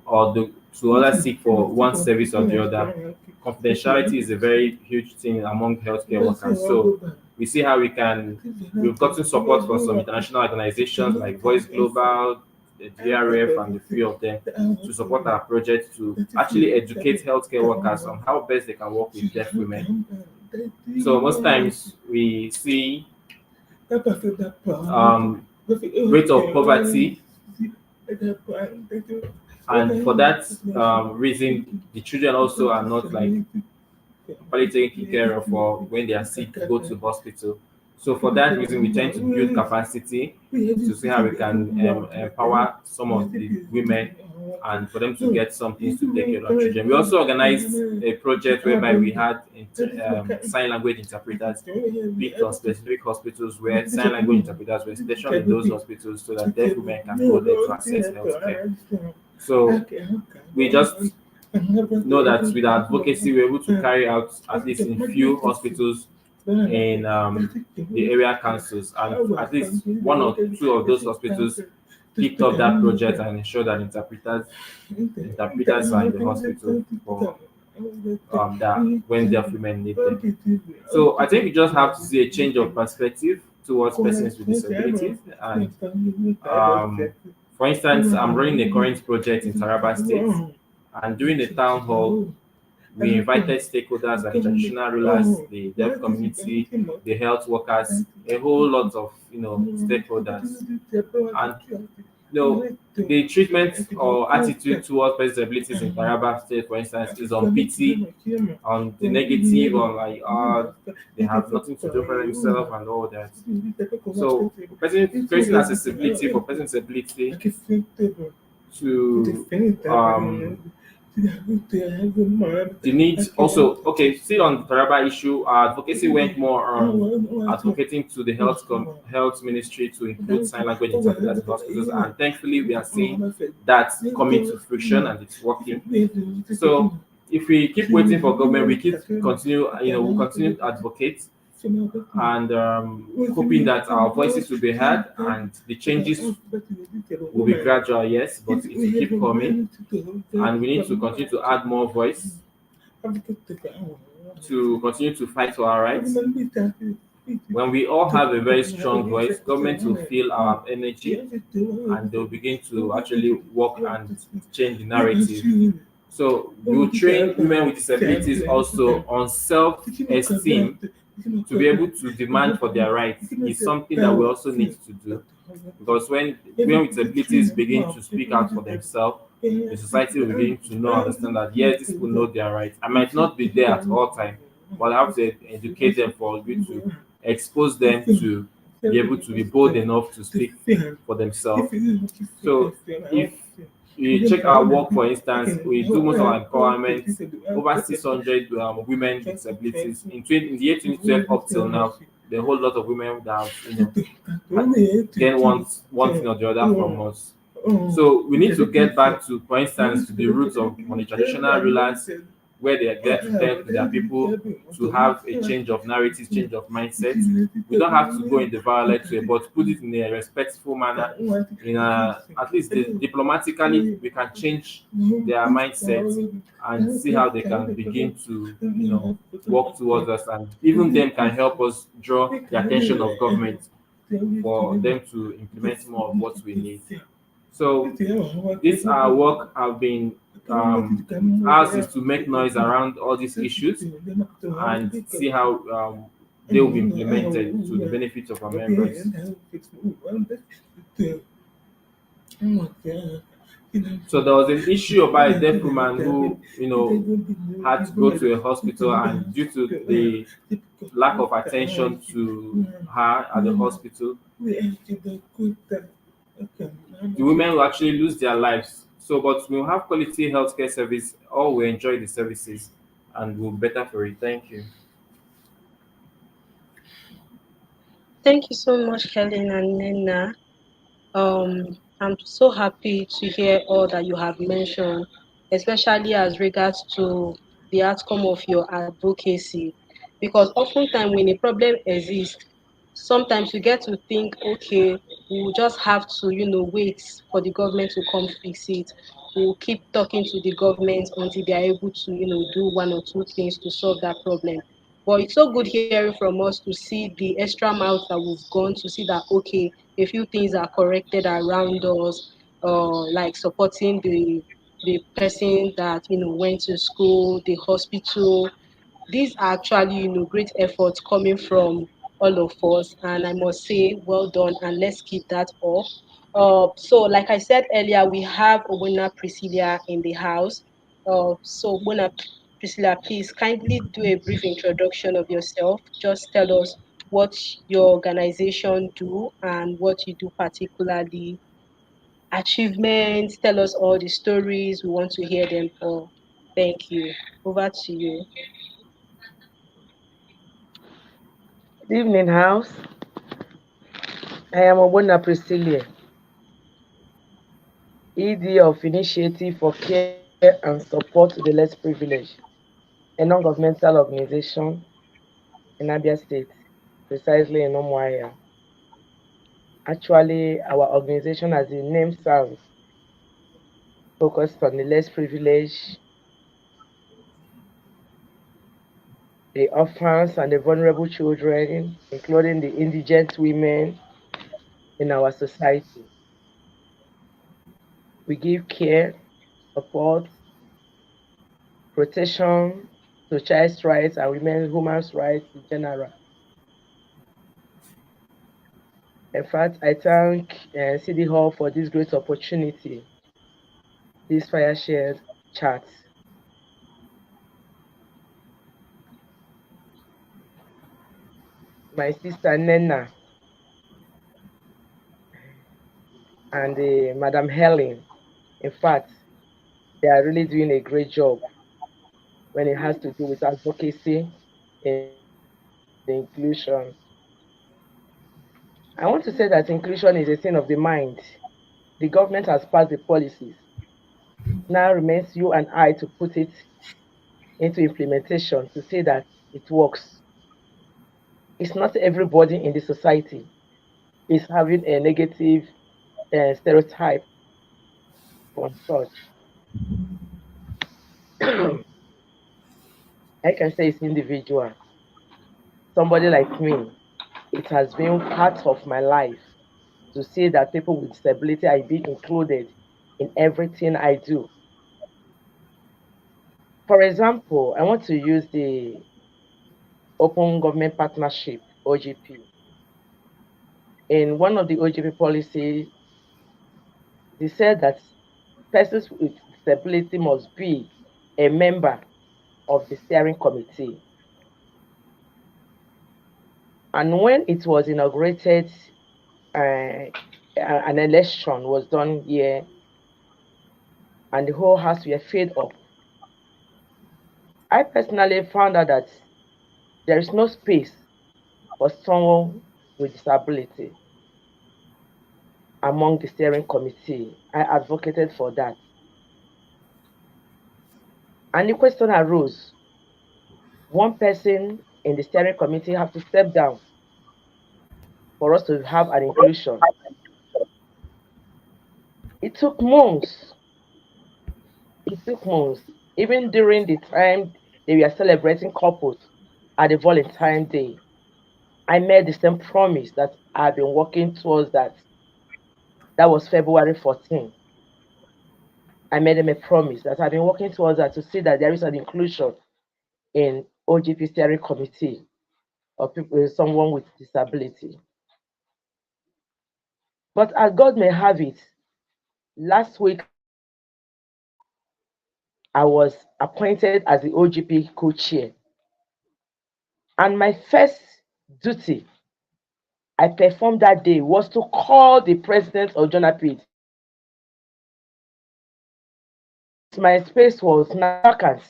or to others seek for one service or the other, confidentiality is a very huge thing among healthcare workers. So we see how we've gotten support from some international organizations like Voice Global, the DRF, and a few of them to support our project to actually educate healthcare workers on how best they can work with deaf women. So most times we see rate of poverty, and for that reason, the children also are not like properly taken care of, or when they are sick, go to hospital. So for that reason, we tend to build capacity to see how we can empower some of the women and for them to get something to take care of children. We also organized a project whereby we had sign language interpreters picked on specific hospitals where sign language interpreters were stationed in those hospitals so that deaf women can go there to access healthcare. So we just know that with our advocacy, we're able to carry out at least in few hospitals in the area councils, and at least one or two of those hospitals picked up that project and ensured that interpreters are in the hospital for that when deaf women need them. So I think we just have to see a change of perspective towards persons with disabilities. And for instance, I'm running a current project in Taraba State, and during the town hall, we invited stakeholders like traditional rulers, the deaf community, the health workers, a whole lot of stakeholders. And the treatment or attitude towards persons with disabilities in Taraba State, for instance, is on pity, on the negative, on like they have nothing to do for themselves and all that. So creating accessibility for persons with disability to the needs also. Okay, still on the Taraba issue, our advocacy went more on advocating to the health ministry to include sign language interpreters in hospitals, and thankfully we are seeing that coming to fruition and it's working. So if we keep waiting for government, we keep continue, we continue to advocate and hoping that our voices will be heard and the changes will be gradual, yes, but it will keep coming, and we need to continue to add more voice to continue to fight for our rights. When we all have a very strong voice, government will feel our energy and they'll begin to actually work and change the narrative. So we will train women with disabilities also on self-esteem to be able to demand for their rights. Is something that we also need to do, because when women with disabilities begin to speak out for themselves, the society will begin to know, understand that yes, these people know their rights. I might not be there at all time, but I have to educate them for you to expose them to be able to be bold enough to speak for themselves. So if you check our work, for instance, we do most of our empowerment, over 600 women with disabilities. In the year 2012 up till now, there are a whole lot of women that have, gain one thing or the other from us. So we need to get back to, for instance, to the roots of the traditional rulers, where they are there to tell their people to have a change of narrative, change of mindset. We don't have to go in the violent way, but put it in a respectful manner. At least diplomatically, we can change their mindset and see how they can begin to, work towards us, and even them can help us draw the attention of government for them to implement more of what we need. So this our work have been ours is to make noise around all these issues and see how they will be implemented to the benefit of our members. So there was an issue about a deaf woman who, had to go to a hospital, and due to the lack of attention to her at the hospital, the women will actually lose their lives. So, but we'll have quality healthcare service, all will enjoy the services, and we'll better for it. Thank you. Thank you so much, Helen and Nenna. I'm so happy to hear all that you have mentioned, especially as regards to the outcome of your advocacy. Because oftentimes when a problem exists, sometimes you get to think, okay, we'll just have to, wait for the government to come fix it. We'll keep talking to the government until they are able to, do one or two things to solve that problem. But it's so good hearing from us to see the extra miles that we've gone to see that, okay, a few things are corrected around us, like supporting the person that went to school, the hospital. These are actually great efforts coming from all of us, and I must say well done, and let's keep that up. So like I said earlier, we have Owena Priscilla in the house. So Owena Priscilla, please kindly do a brief introduction of yourself. Just tell us what your organization do and what you do particularly, achievements, tell us all the stories. We want to hear them all. Thank you. Over to you. Good evening, house. I am Obona Priscilla, ED of Initiative for Care and Support to the Less Privileged, a non-governmental organization in Abia State, precisely in Umuahia. Actually, our organization, as the name sounds, focused on the less privileged, the orphans and the vulnerable children, including the indigent women in our society. We give care, support, protection to child's rights and women's human rights in general. In fact, I thank SieDi-Hub for this great opportunity, this Fireside chat. My sister Nenna and Madam Hellen, in fact, they are really doing a great job when it has to do with advocacy and inclusion. I want to say that inclusion is a thing of the mind. The government has passed the policies. Now remains you and I to put it into implementation to say that it works. It's not everybody in the society is having a negative stereotype on such. I can say it's individual. Somebody like me, it has been part of my life to see that people with disability are being included in everything I do. For example, I want to use the Open Government Partnership, OGP. In one of the OGP policies, they said that persons with disability must be a member of the steering committee. And when it was inaugurated, an election was done here, and the whole house were filled up. I personally found out that there is no space for someone with disability among the steering committee. I advocated for that. And the question arose, one person in the steering committee have to step down for us to have an inclusion. It took months. It took months. Even during the time they were celebrating couples at the Valentine Day, I made the same promise that I've been working towards that. That was February 14. I made them a promise that I've been working towards that to see that there is an inclusion in OGP steering committee of people, someone with disability. But as God may have it, last week I was appointed as the OGP co-chair. And my first duty I performed that day was to call the president of Jonapid. My space was now vacant.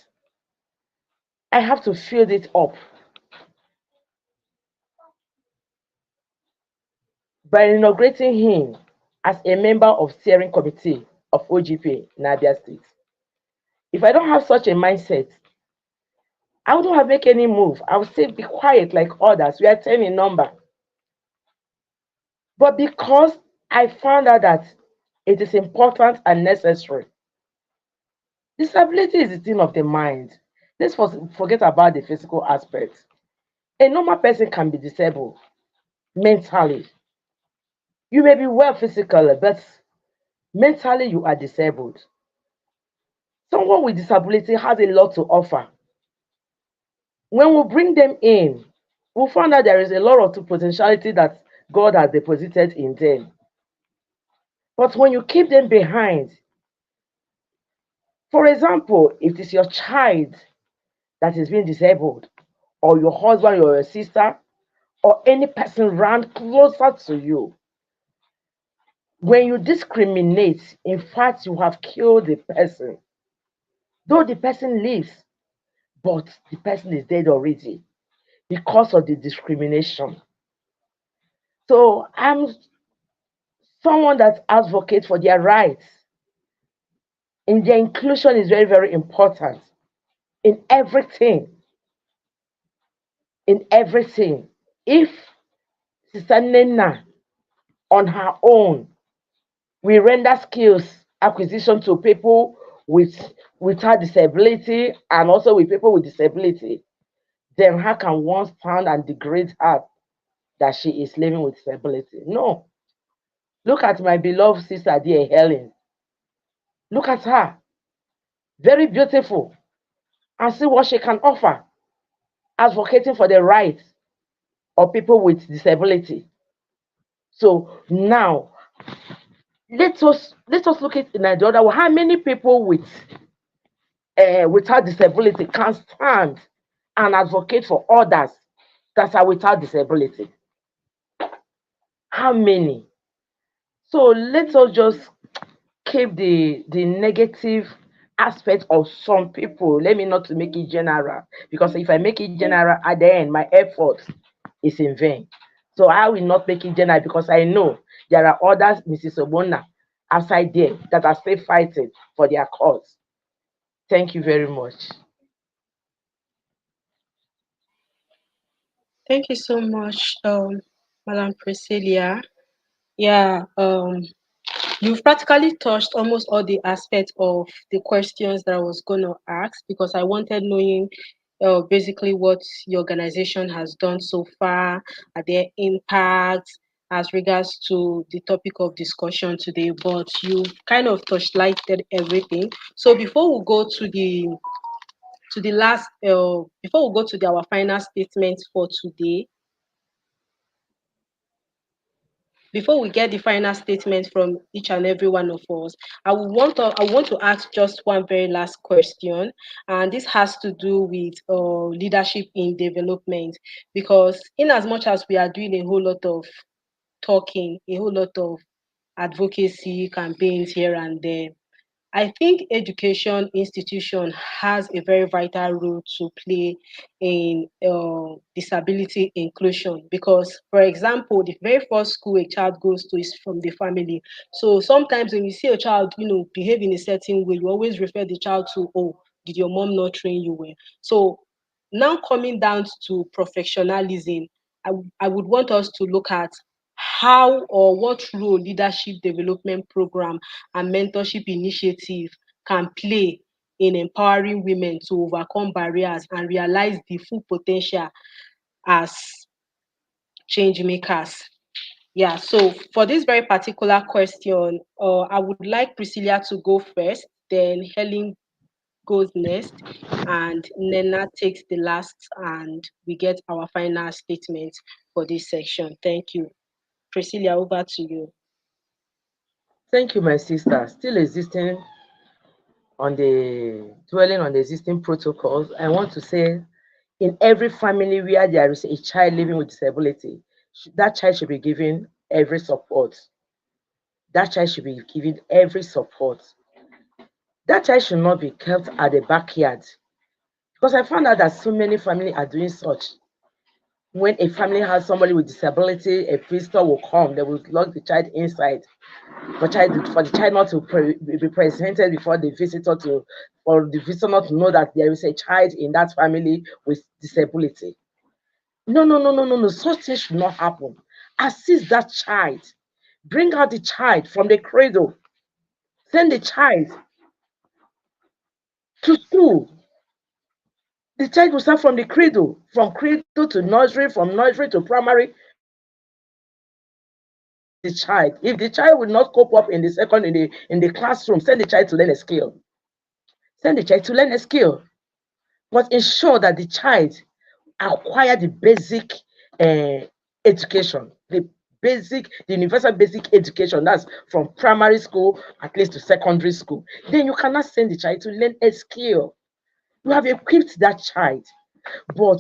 I have to fill it up by inaugurating him as a member of steering committee of OGP in Abia State. If I don't have such a mindset, I wouldn't have make any move. I would say be quiet like others. We are 10 in number. But because I found out that it is important and necessary, disability is the thing of the mind. Let's forget about the physical aspect. A normal person can be disabled mentally. You may be well physically, but mentally you are disabled. Someone with disability has a lot to offer. When we bring them in, we find out there is a lot of potentiality that God has deposited in them. But when you keep them behind, for example, if it is your child that is being disabled, or your husband or your sister, or any person around closer to you, when you discriminate, in fact, you have killed the person. Though the person lives, but the person is dead already because of the discrimination. So I'm someone that advocates for their rights. And their inclusion is very, very important in everything. In everything. If Sister Nenna on her own we render skills acquisition to people without disability and also with people with disability, then how can one stand and degrade her that she is living with disability? No. Look at my beloved sister dear Hellen. Look at her. Very beautiful. And see what she can offer, advocating for the rights of people with disability. So now let us look at in the other way. How many people without disability can stand and advocate for others that are without disability? How many? So let us just keep the negative aspect of some people. Let me not to make it general, because if I make it general at the end, my effort is in vain. So I will not make it general because I know there are others, Mrs. Obona, outside there that are still fighting for their cause. Thank you very much. Thank you so much, Madam Priscilla. Yeah, you've practically touched almost all the aspects of the questions that I was going to ask because I wanted knowing basically what your organization has done so far, are there impacts as regards to the topic of discussion today, but you kind of touched lighted everything. So before we go to our final statement for today, before we get the final statement from each and every one of us, I want to ask just one very last question, and this has to do with leadership in development. Because in as much as we are doing a whole lot of talking, a whole lot of advocacy campaigns here and there, I think education institution has a very vital role to play in disability inclusion because, for example, the very first school a child goes to is from the family. So sometimes when you see a child, behave in a certain way, you always refer the child to, oh, did your mom not train you well? So now coming down to professionalism, I would want us to look at how or what role leadership development program and mentorship initiative can play in empowering women to overcome barriers and realize the full potential as change makers. Yeah, so for this very particular question, I would like Priscilla to go first, then Helen goes next, and Nenna takes the last, and we get our final statement for this section. Thank you. Priscilla, over to you. Thank you, my sister. Still existing on the dwelling on the existing protocols, I want to say in every family where there is a child living with disability, that child should be given every support. That child should be given every support. That child should not be kept at the backyard. Because I found out that so many families are doing such. When a family has somebody with disability, a visitor will come, they will lock the child inside for the child not to be presented before the visitor for the visitor not to know that there is a child in that family with disability. No, no, no, no, no, no. Such things should not happen. Assist that child. Bring out the child from the cradle. Send the child to school. The child will start from the cradle, from cradle to nursery, from nursery to primary. The child, if the child will not cope up in the classroom, send the child to learn a skill. Send the child to learn a skill, but ensure that the child acquire the basic education, the universal basic education. That's from primary school at least to secondary school. Then you cannot send the child to learn a skill. You have equipped that child, but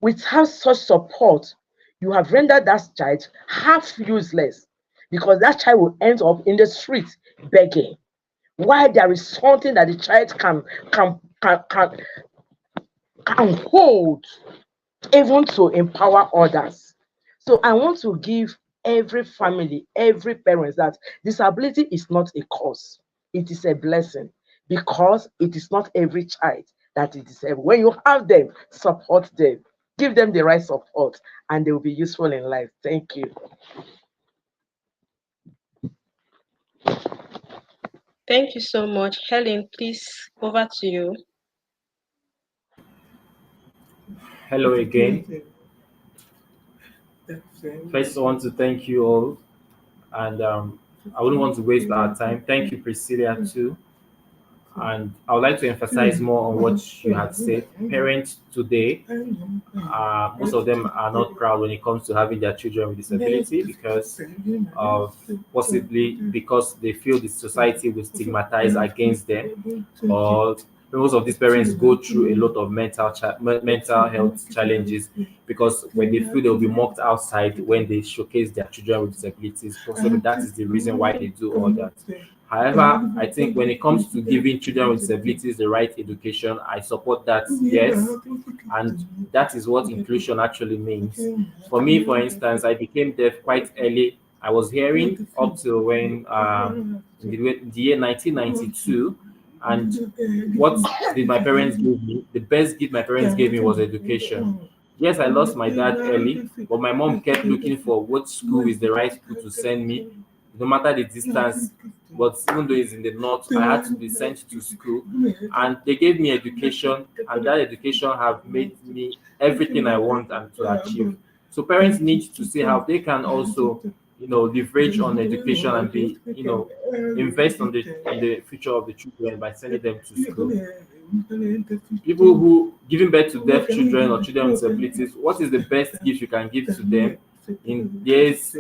without such support, you have rendered that child half useless because that child will end up in the street begging. While there is something that the child can hold, even to empower others. So I want to give every family, every parent that disability is not a curse, it is a blessing because it is not every child that is disabled. When you have them, support them, give them the right support, and they will be useful in life. Thank you. Thank you so much. Helen, please, over to you. Hello again. First, I want to thank you all, and I wouldn't want to waste our time. Thank you, Priscilla, too. And I would like to emphasize more on what you had said. Parents today, most of them are not proud when it comes to having their children with disability because of possibly because they feel the society will stigmatize against them, or most of these parents go through a lot of mental health challenges because when they feel they'll be mocked outside when they showcase their children with disabilities. Possibly that is the reason why they do all that. However, I think when it comes to giving children with disabilities the right education, I support that, yes, and that is what inclusion actually means. For me, for instance, I became deaf quite early. I was hearing up to when the year 1992, and what did my parents give me? The best gift my parents gave me was education. Yes, I lost my dad early, but my mom kept looking for what school is the right school to send me, no matter the distance. But even though it's in the north, I had to be sent to school, and they gave me education, and that education have made me everything I want and to achieve. So parents need to see how they can also, leverage on education and be, invest on the future of the children by sending them to school. People who giving birth to deaf children or children with disabilities, what is the best gift you can give to them in years?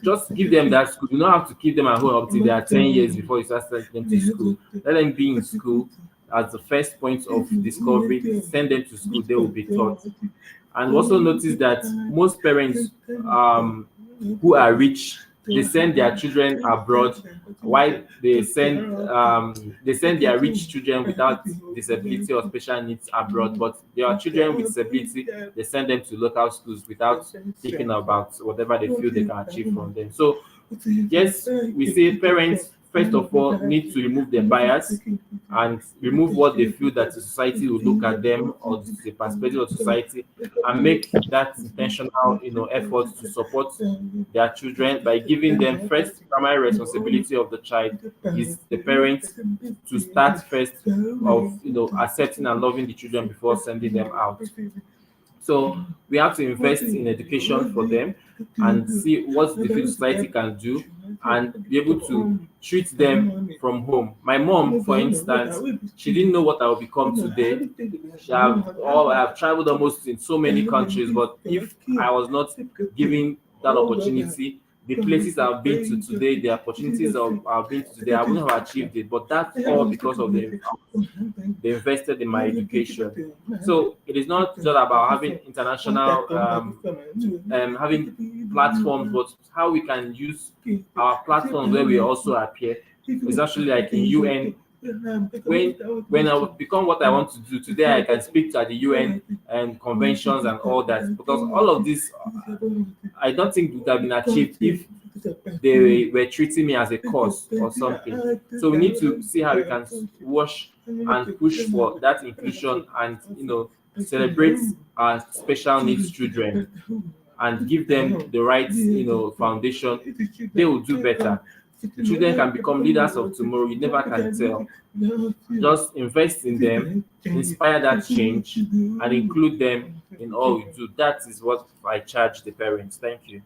Just give them that school. You don't have to keep them at home up till they are 10 years before you start sending them to school. Let them be in school as the first point of discovery. Send them to school, they will be taught. And also notice that most parents who are rich, they send their children abroad, while they send their rich children without disability or special needs abroad, but their children with disability, they send them to local schools without thinking about whatever they feel they can achieve from them. So yes, we say parents first of all need to remove their bias and remove what they feel that the society will look at them or the perspective of society, and make that intentional, effort to support their children by giving them first primary responsibility of the child is the parents to start first of accepting and loving the children before sending them out. So we have to invest in education for them and see what the field society can do and be able to treat them from home. My mom, for instance, she didn't know what I will become today. I have traveled almost in so many countries, but if I was not given that opportunity, the places I've been to today, the opportunities I've been to today, I wouldn't have achieved it. But that's all because of they invested in my education. So it is not just about having international, having platforms, but how we can use our platforms where we also appear. It's actually like in UN. When I become what I want to do today, I can speak at the UN and conventions and all that, because all of this, I don't think would have been achieved if they were treating me as a cause or something. So we need to see how we can wash and push for that inclusion and celebrate our special needs children and give them the right foundation. They will do better. The children can become leaders of tomorrow. You never can tell. Just invest in them, inspire that change, and include them in all we do. That is what I charge the parents. Thank you.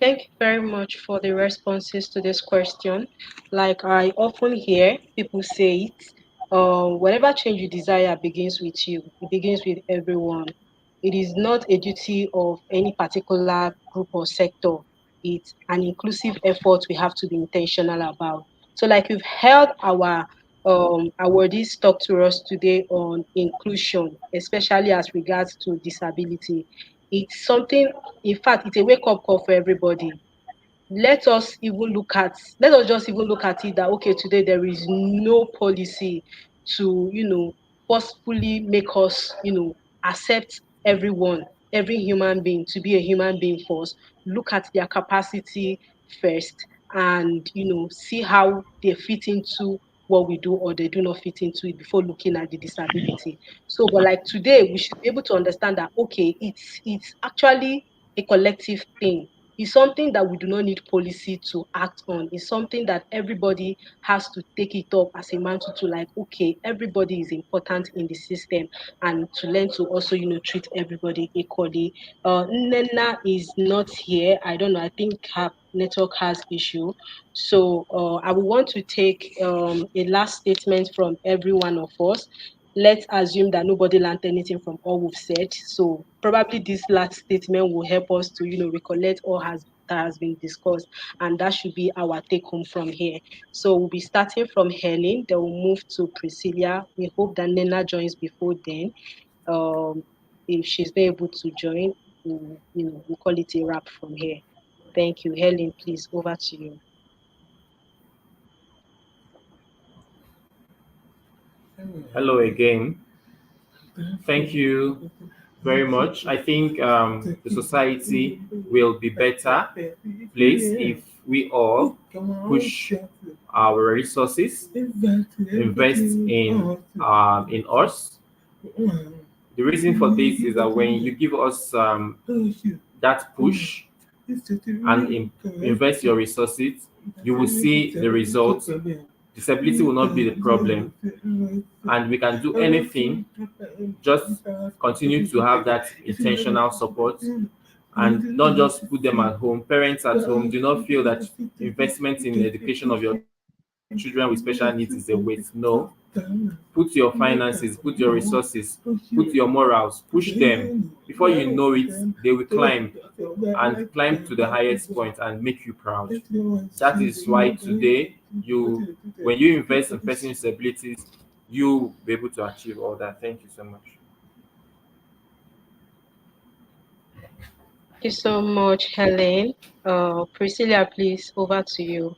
Thank you very much for the responses to this question. Like I often hear people say it, whatever change you desire begins with you. It begins with everyone. It is not a duty of any particular group or sector. It's an inclusive effort we have to be intentional about. So, like we've held our awardees talk to us today on inclusion, especially as regards to disability. It's something, in fact, it's a wake up call for everybody. Let us just even look at it that okay, today there is no policy to forcefully make us accept everyone, every human being to be a human being first. Look at their capacity first, and see how they fit into what we do or they do not fit into it before looking at the disability. So but like today we should be able to understand that okay, it's actually a collective thing. It's something that we do not need policy to act on. It's something that everybody has to take it up as a mantle to like, okay, everybody is important in the system, and to learn to also, treat everybody equally. Nenna is not here. I don't know. I think her network has issue. So I would want to take a last statement from every one of us. Let's assume that nobody learned anything from all we've said. So probably this last statement will help us to, recollect all that has been discussed, and that should be our take home from here. So we'll be starting from Helen, then we'll move to Priscilla. We hope that Nenna joins before then. If she's not able to join, we'll call it a wrap from here. Thank you, Helen. Please over to you. Hello again. Thank you very much. I think the society will be better place if we all push our resources, invest in us. The reason for this is that when you give us that push and invest your resources, you will see the results. Disability will not be the problem, and we can do anything. Just continue to have that intentional support and not just put them at home. Parents at home, do not feel that investment in the education of your children with special needs is a waste. No. Put your finances, put your resources, put your morals, push them. Before you know it, they will climb and climb to the highest point and make you proud. That is why today when you invest in person with disabilities, you'll be able to achieve all that. Thank you so much. Thank you so much, Helen. Priscilla, please, over to you.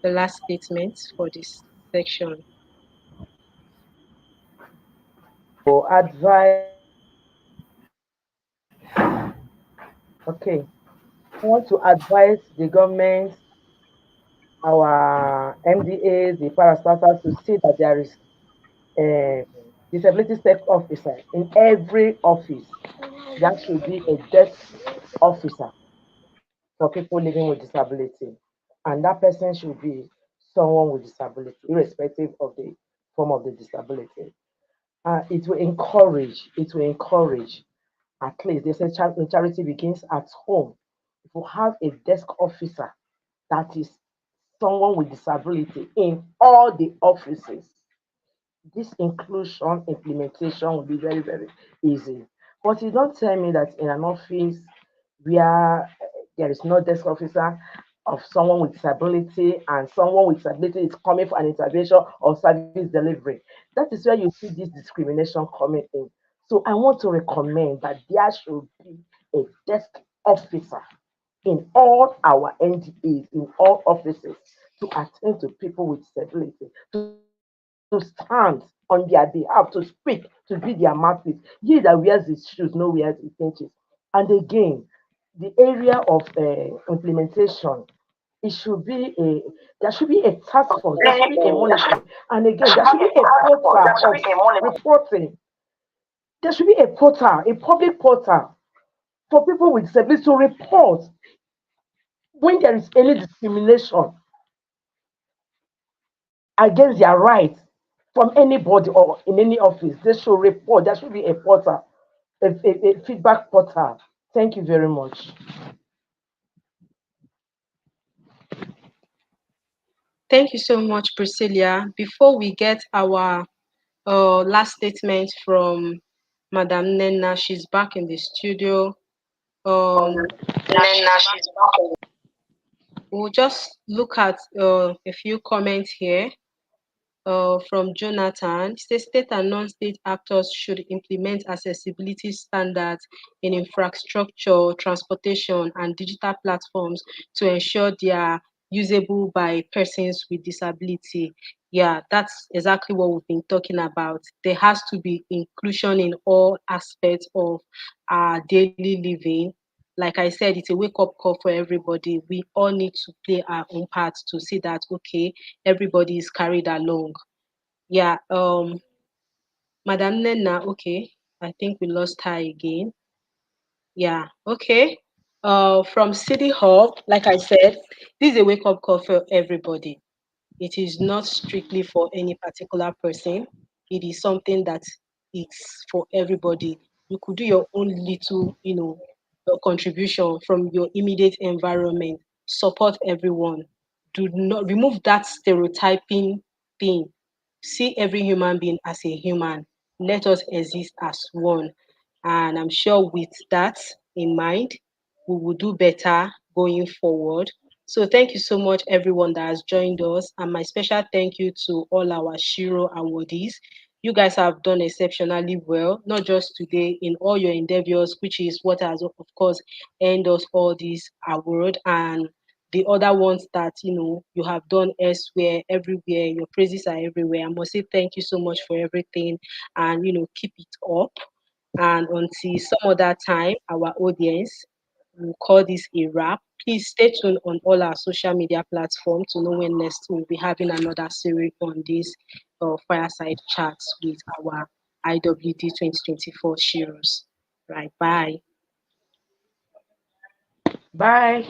The last statement for this section. For advice, okay, I want to advise the government, our MDAs, the parastatals to see that there is a disability tech officer in every office. There should be a desk officer for people living with disability. And that person should be someone with disability, irrespective of the form of the disability. It will encourage, at least they say charity begins at home. If you have a desk officer that is someone with disability in all the offices, this inclusion implementation will be very, very easy. But you don't tell me that in an office where there is no desk officer of someone with disability and someone with disability is coming for an intervention or service delivery. That is where you see this discrimination coming in. So I want to recommend that there should be a desk officer in all our NDAs, in all offices, to attend to people with disability, to stand on their behalf, to speak, to be their mouthpiece. He that wears his shoes, no wears his pinches. And again, the area of implementation, it should be a there should be a task force, there should be a monitoring, and again, there should be a portal of reporting. There should be a portal, a public portal for people with disabilities to report when there is any discrimination against their rights from anybody or in any office. They should report. There should be a portal, a feedback portal. Thank you very much. Thank you so much, Priscilla. Before we get our last statement from Madam Nenna, she's back in the studio. We'll just look at a few comments here. From Jonathan. It says state and non-state actors should implement accessibility standards in infrastructure, transportation, and digital platforms to ensure they are usable by persons with disability. Yeah, that's exactly what we've been talking about. There has to be inclusion in all aspects of our daily living. Like I said, it's a wake-up call for everybody. We all need to play our own part to see that, okay, everybody is carried along. Yeah, Madam Nenna, okay. I think we lost her again. Yeah, okay. From SieDi-Hub, like I said, this is a wake-up call for everybody. It is not strictly for any particular person. It is something that it's for everybody. You could do your own little, contribution from your immediate environment. Support everyone. Do not remove that stereotyping thing. See every human being as a human. Let us exist as one. And I'm sure with that in mind, we will do better going forward. So thank you so much, everyone that has joined us. And my special thank you to all our Shiro awardees. You guys have done exceptionally well, not just today, in all your endeavors, which is what has, of course, earned us all this award. And the other ones that you have done elsewhere, everywhere, your praises are everywhere. I must say thank you so much for everything, and keep it up. And until some other time, our audience, we'll call this a wrap. Please stay tuned on all our social media platforms to know when next we'll be having another series on this fireside chats with our IWD 2024 Sheroes. Right, bye. Bye.